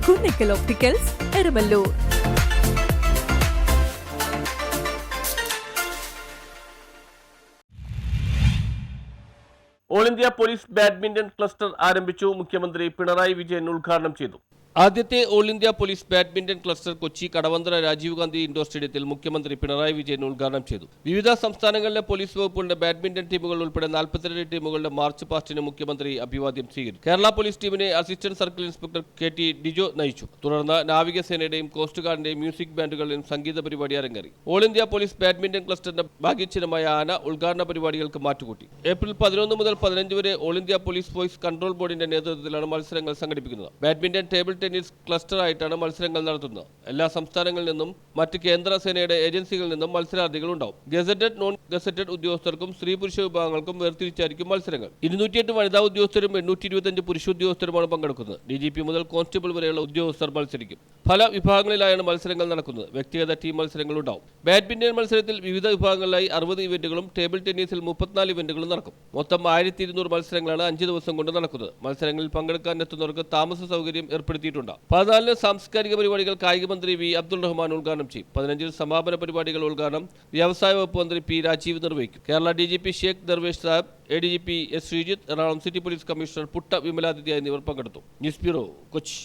Kunnickal opticals, Eramalloor. All India police badminton cluster ആരംഭിച്ചു. മുഖ്യമന്ത്രി പിണറായി വിജയൻ ഉദ്ഘാടനം ചെയ്തു. ആദ്യത്തെ all India police badminton cluster Kochi Kadavanthra Rajiv Gandhi indoor സ്റ്റേഡിയത്തിൽ മുഖ്യമന്ത്രി പിണറായി വിജയൻ ഉദ്ഘാടനം ചെയ്തു. വിവിധ സംസ്ഥാനങ്ങളിലെ പോലീസ് വകുപ്പുകളുടെ ബാഡ്മിന്റൺ ടീമുകൾ ഉൾപ്പെടെ 42 ടീമുകളുടെ മാർച്ച് പാസ്റ്റിന് മുഖ്യമന്ത്രി അഭിവാദ്യം സ്വീകരിച്ചു. കേരള പോലീസ് ടീമിനെ assistant circle inspector KT Dijo നയിച്ചു. തുടർന്ന് നാവികസേനയുടെയും കോസ്റ്റ് ഗാർഡിന്റെയും മ്യൂസിക് ബാൻഡുകളുടെയും സംഗീത പരിപാടി അരങ്ങേറി. ഓൾ ഇന്ത്യ പോലീസ് ബാഡ്മിന്റൺ ക്ലസ്റ്ററിന്റെ ഭാഗ്യചിഹ്നമായ ആന ഉദ്ഘാടന പരിപാടികൾക്ക് മാറ്റുകൂട്ടി. ഏപ്രിൽ 11 മുതൽ 15 വരെ all India police voice control ബോർഡിന്റെ നേതൃത്വത്തിലാണ് മത്സരങ്ങൾ സംഘടിപ്പിക്കുന്നത്. ബാഡ്മിന്റൺ, ടേബിൾ ടെന്നീസ് ക്ലസ്റ്റർ ആയിട്ടാണ് മത്സരങ്ങൾ നടത്തുന്നത്. എല്ലാ സംസ്ഥാനങ്ങളിൽ നിന്നും മറ്റ് കേന്ദ്ര സേനയുടെ ഏജൻസികളിൽ നിന്നും മത്സരാർത്ഥികൾ ഉണ്ടാവും. ഗസറ്റഡ്, നോൺ ഗസറ്റഡ് ഉദ്യോഗസ്ഥർക്കും സ്ത്രീ പുരുഷ വിഭാഗങ്ങൾക്കും വേർതിരിച്ചായിരിക്കും മത്സരങ്ങൾ. 208 വനിതാ ഉദ്യോഗസ്ഥരും 825 പുരുഷ ഉദ്യോഗസ്ഥരുമാണ് പങ്കെടുക്കുന്നത്. DGP മുതൽ കോൺസ്റ്റബിൾ വരെയുള്ള ഉദ്യോഗസ്ഥർ മത്സരിക്കും. പല വിഭാഗങ്ങളിലായാണ് മത്സരങ്ങൾ നടക്കുന്നത്. വ്യക്തിഗത ടീം മത്സരങ്ങൾ ഉണ്ടാവും. ബാഡ്മിന്റൺ മത്സരത്തിൽ വിവിധ വിഭാഗങ്ങളിലായി 60 ഇവന്റുകളും ടേബിൾ ടെന്നീസിൽ 34 ഇവന്റുകളും നടക്കും. മൊത്തം 1200 മത്സരങ്ങളാണ് 5 ദിവസം കൊണ്ട് നടക്കുന്നത്. മത്സരങ്ങളിൽ പങ്കെടുക്കാൻ എത്തുന്നവർക്ക് താമസ സൗകര്യം ഏർപ്പെടുത്തിയിട്ടുണ്ട്. 14 സാംസ്കാരിക പരിപാടികൾ കായിക മന്ത്രി V. അബ്ദുൾ റഹ്മാൻ ഉദ്ഘാടനം ചെയ്യും. 15 സമാപന പരിപാടികൾ ഉദ്ഘാടനം വ്യവസായ വകുപ്പ് മന്ത്രി P. രാജീവ് നിർവഹിക്കും. Kerala DGP Sheikh Darvesh Sahib, ADGP S. Sreejith, Ernakulam city police commissioner Putta Vimaladitya എന്നിവർ പങ്കെടുത്തു. News bureau, Kochi.